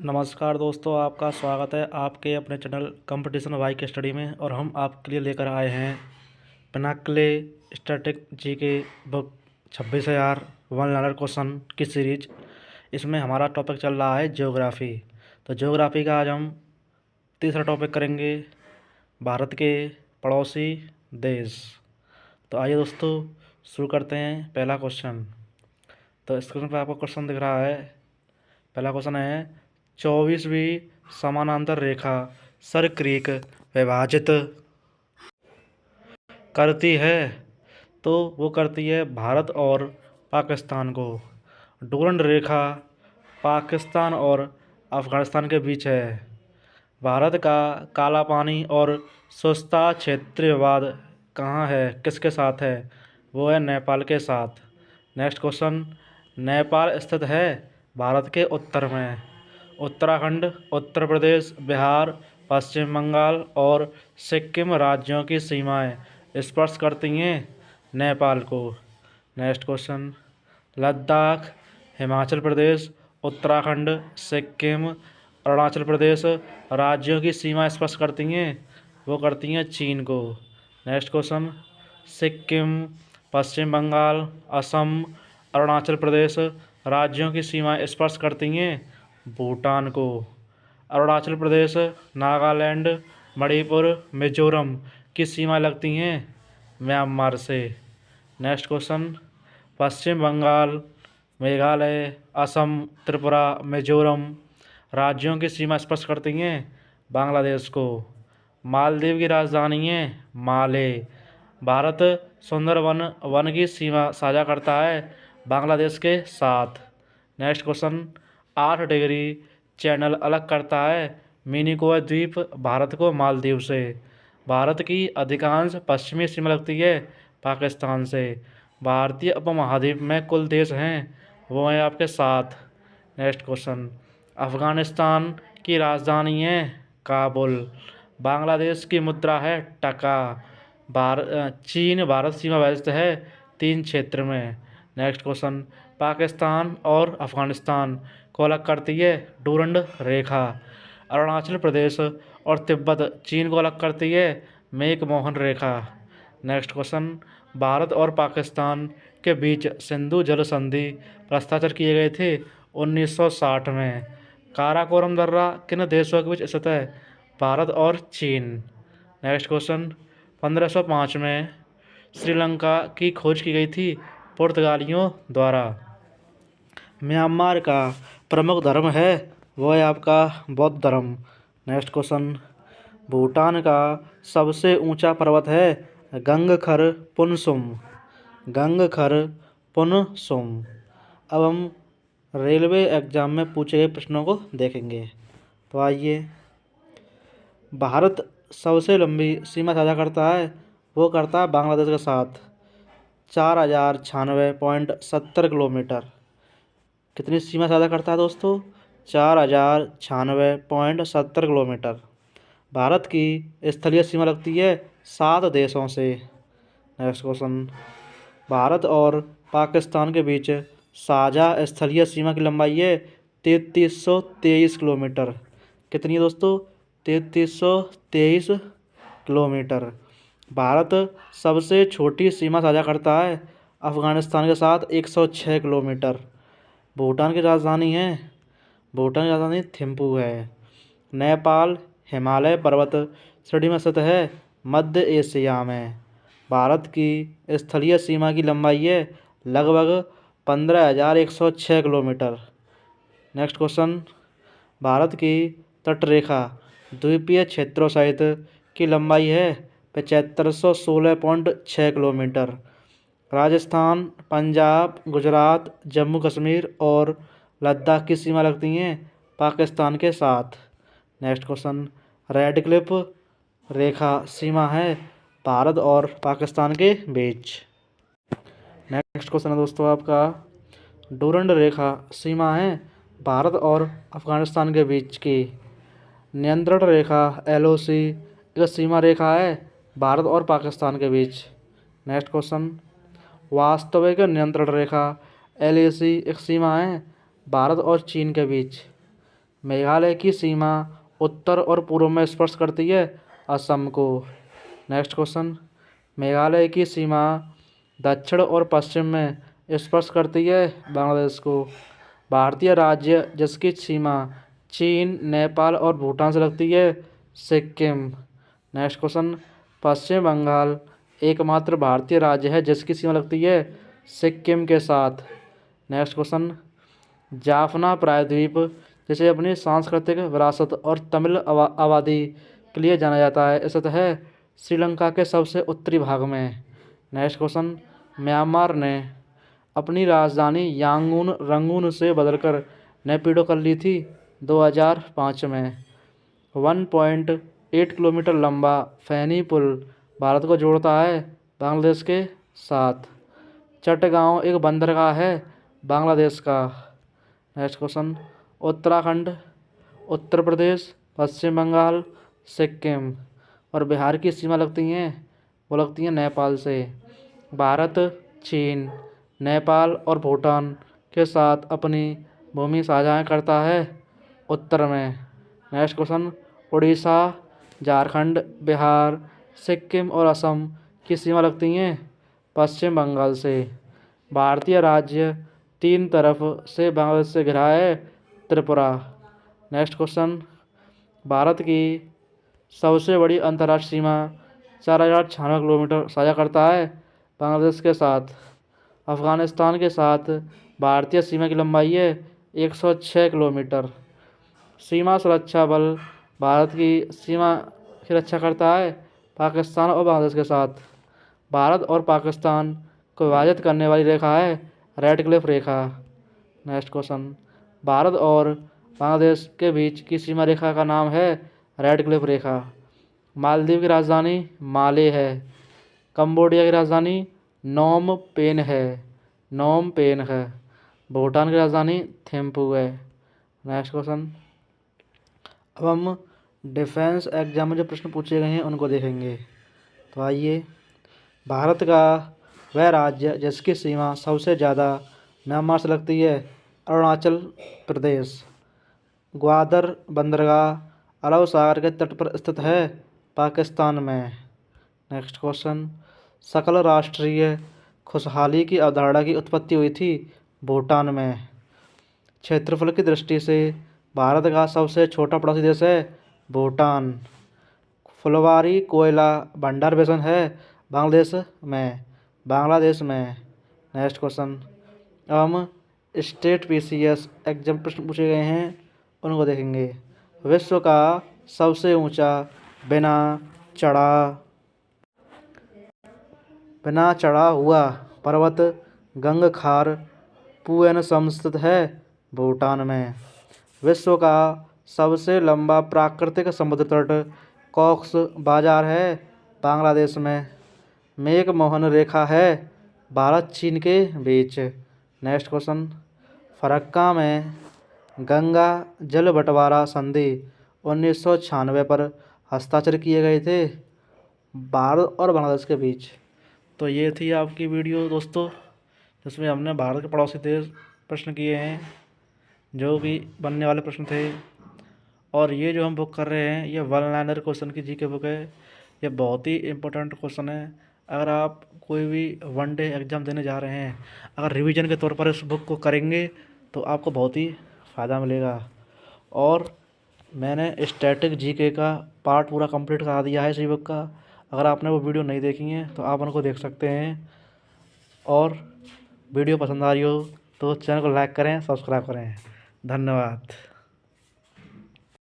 नमस्कार दोस्तों, आपका स्वागत है आपके अपने चैनल कंपटीशन बाइक स्टडी में। और हम आपके लिए लेकर आए हैं Pinnacle static GK book 26,000 one liner question की सीरीज। इसमें हमारा टॉपिक चल रहा है ज्योग्राफी। तो ज्योग्राफी का आज हम तीसरा टॉपिक करेंगे, भारत के पड़ोसी देश। तो आइए दोस्तों शुरू करते हैं। पहला क्वेश्चन, तो स्क्रीन पर आपको क्वेश्चन दिख रहा है। पहला क्वेश्चन है, 24वीं समानांतर रेखा सर्क्रीक विभाजित करती है। तो वो करती है भारत और पाकिस्तान को। डूरंड रेखा पाकिस्तान और अफगानिस्तान के बीच है। भारत का काला पानी और सुस्ता क्षेत्रीय विवाद कहाँ है, किसके साथ है? वो है नेपाल के साथ। नेक्स्ट क्वेश्चन, नेपाल स्थित है भारत के उत्तर में। उत्तराखंड, उत्तर प्रदेश, बिहार, पश्चिम बंगाल और सिक्किम राज्यों की सीमाएं स्पर्श करती हैं नेपाल को। नेक्स्ट क्वेश्चन, लद्दाख, हिमाचल प्रदेश, उत्तराखंड, सिक्किम, अरुणाचल प्रदेश राज्यों की सीमा स्पर्श करती हैं, वो करती हैं चीन को। नेक्स्ट क्वेश्चन, सिक्किम, पश्चिम बंगाल, असम, अरुणाचल प्रदेश राज्यों की सीमा स्पर्श करती हैं भूटान को। अरुणाचल प्रदेश, नागालैंड, मणिपुर, मिजोरम की सीमा लगती हैं म्यांमार से। नेक्स्ट क्वेश्चन, पश्चिम बंगाल, मेघालय, असम, त्रिपुरा, मिजोरम राज्यों की सीमा स्पर्श करती हैं बांग्लादेश को। मालदीव की राजधानी है माले। भारत सुंदरवन वन की सीमा साझा करता है बांग्लादेश के साथ। नेक्स्ट क्वेश्चन, 8 डिग्री चैनल अलग करता है मिनिकोय द्वीप भारत को मालदीव से। भारत की अधिकांश पश्चिमी सीमा लगती है पाकिस्तान से। भारतीय उपमहाद्वीप में कुल देश हैं, वो हैं आपके 7। नेक्स्ट क्वेश्चन, अफगानिस्तान की राजधानी है काबुल। बांग्लादेश की मुद्रा है टका। चीन भारत सीमा विभाजित है 3 क्षेत्र में। नेक्स्ट क्वेश्चन, पाकिस्तान और अफगानिस्तान को अलग करती है डूरंड रेखा। अरुणाचल प्रदेश और तिब्बत चीन को अलग करती है मैकमोहन रेखा। नेक्स्ट क्वेश्चन, भारत और पाकिस्तान के बीच सिंधु जल संधि पर हस्ताक्षर किए गए थे 1960 में। काराकोरम दर्रा किन देशों के बीच स्थित है? भारत और चीन। नेक्स्ट क्वेश्चन, 1505 में श्रीलंका की खोज की गई थी पुर्तगालियों द्वारा। म्यांमार का प्रमुख धर्म है वो है आपका बौद्ध धर्म। नेक्स्ट क्वेश्चन, भूटान का सबसे ऊंचा पर्वत है गंगखर पुनसुम। गंगखर पुनसुम। अब हम रेलवे एग्जाम में पूछे गए प्रश्नों को देखेंगे। तो आइए, भारत सबसे लंबी सीमा साझा करता है, वो करता है बांग्लादेश के साथ 4096.70 किलोमीटर। कितनी सीमा साझा करता है दोस्तों? 4096.70 किलोमीटर। भारत की स्थलीय सीमा लगती है 7 देशों से। नेक्स्ट क्वेश्चन, भारत और पाकिस्तान के बीच साझा स्थलीय सीमा की लंबाई है 3323 किलोमीटर। कितनी है दोस्तों? 3323 किलोमीटर। भारत सबसे छोटी सीमा साझा करता है अफगानिस्तान के साथ 106 किलोमीटर। भूटान की राजधानी थिम्पू है। नेपाल हिमालय पर्वत श्रेणी में स्थित है मध्य एशिया में। भारत की स्थलीय सीमा की लंबाई है लगभग 15,106 किलोमीटर। नेक्स्ट क्वेश्चन, भारत की तटरेखा द्वीपीय क्षेत्रों सहित की लंबाई है 7516.6 किलोमीटर। राजस्थान, पंजाब, गुजरात, जम्मू कश्मीर और लद्दाख की सीमा लगती हैं पाकिस्तान के साथ। नेक्स्ट क्वेश्चन, रेड क्लिफ रेखा सीमा है भारत और पाकिस्तान के बीच। नेक्स्ट क्वेश्चन है दोस्तों आपका, डूरंड रेखा सीमा है भारत और अफगानिस्तान के बीच की। नियंत्रण रेखा LOC एक सीमा रेखा है भारत और पाकिस्तान के बीच। नेक्स्ट क्वेश्चन, वास्तविक नियंत्रण रेखा LAC एक सीमा है भारत और चीन के बीच। मेघालय की सीमा उत्तर और पूर्व में स्पर्श करती है असम को। नेक्स्ट क्वेश्चन, मेघालय की सीमा दक्षिण और पश्चिम में स्पर्श करती है बांग्लादेश को। भारतीय राज्य जिसकी सीमा चीन, नेपाल और भूटान से लगती है सिक्किम। नेक्स्ट क्वेश्चन, पश्चिम बंगाल एकमात्र भारतीय राज्य है जिसकी सीमा लगती है सिक्किम के साथ। नेक्स्ट क्वेश्चन, जाफना प्रायद्वीप जिसे अपनी सांस्कृतिक विरासत और तमिल आबादी के लिए जाना जाता है स्थित है श्रीलंका के सबसे उत्तरी भाग में। नेक्स्ट क्वेश्चन, म्यांमार ने अपनी राजधानी यांगून रंगून से बदलकर नेपिडो कर ली थी 2005 में। 1.8 किलोमीटर लंबा फैनी पुल भारत को जोड़ता है बांग्लादेश के साथ। चटगांव एक बंदरगाह है बांग्लादेश का। नेक्स्ट क्वेश्चन, उत्तराखंड, उत्तर प्रदेश, पश्चिम बंगाल, सिक्किम और बिहार की सीमा लगती हैं नेपाल से। भारत चीन, नेपाल और भूटान के साथ अपनी भूमि साझा करता है उत्तर में। नेक्स्ट क्वेश्चन, उड़ीसा, झारखंड, बिहार, सिक्किम और असम की सीमा लगती हैं पश्चिम बंगाल से। भारतीय राज्य तीन तरफ से बांग्लादेश से घिरा है त्रिपुरा। नेक्स्ट क्वेश्चन, भारत की सबसे बड़ी अंतर्राष्ट्रीय सीमा 4096 किलोमीटर साझा करता है बांग्लादेश के साथ। अफगानिस्तान के साथ भारतीय सीमा की लंबाई है 106 किलोमीटर। सीमा सुरक्षा बल भारत की सीमा की रक्षा करता है पाकिस्तान और बांग्लादेश के साथ। भारत और पाकिस्तान को विभाजित करने वाली रेखा है रेड क्लिफ रेखा। नेक्स्ट क्वेश्चन, भारत और बांग्लादेश के बीच की सीमा रेखा का नाम है रेड क्लिफ रेखा। मालदीव की राजधानी माले है। कंबोडिया की राजधानी नोम पेन है। भूटान की राजधानी थिम्पू है। नेक्स्ट क्वेश्चन, अब हम डिफेंस एग्जाम में जो प्रश्न पूछे गए हैं उनको देखेंगे। तो आइए, भारत का वह राज्य जिसकी सीमा सबसे ज़्यादा म्यांमार से लगती है अरुणाचल प्रदेश। ग्वादर बंदरगाह अरब सागर के तट पर स्थित है पाकिस्तान में। नेक्स्ट क्वेश्चन, सकल राष्ट्रीय खुशहाली की अवधारणा की उत्पत्ति हुई थी भूटान में। क्षेत्रफल की दृष्टि से भारत का सबसे छोटा पड़ोसी देश है भूटान। फुलवारी कोयला भंडार बेसिन है बांग्लादेश में। नेक्स्ट क्वेश्चन, अब हम स्टेट पीसीएस एग्जाम प्रश्न पूछे गए हैं उनको देखेंगे। विश्व का सबसे ऊंचा बिना चढ़ा हुआ पर्वत गंगखार पुएनसम स्थित है भूटान में। विश्व का सबसे लंबा प्राकृतिक समुद्र तट कॉक्स बाजार है बांग्लादेश में। मैकमोहन रेखा है भारत चीन के बीच। नेक्स्ट क्वेश्चन, फरक्का में गंगा जल बंटवारा संधि 1996 पर हस्ताक्षर किए गए थे भारत और बांग्लादेश के बीच। तो ये थी आपकी वीडियो दोस्तों, जिसमें हमने भारत के पड़ोसी देश प्रश्न किए हैं जो भी बनने वाले प्रश्न थे। और ये जो हम बुक कर रहे हैं ये वन लाइनर क्वेश्चन की जीके बुक है। ये बहुत ही इम्पोर्टेंट क्वेश्चन है। अगर आप कोई भी वन डे एग्ज़ाम देने जा रहे हैं, अगर रिवीजन के तौर पर इस बुक को करेंगे तो आपको बहुत ही फ़ायदा मिलेगा। और मैंने स्टैटिक जीके का पार्ट पूरा कंप्लीट करा दिया है इसी बुक का। अगर आपने वो वीडियो नहीं देखी है तो आप उनको देख सकते हैं। और वीडियो पसंद आ रही हो तो चैनल को लाइक करें, सब्सक्राइब करें। धन्यवाद।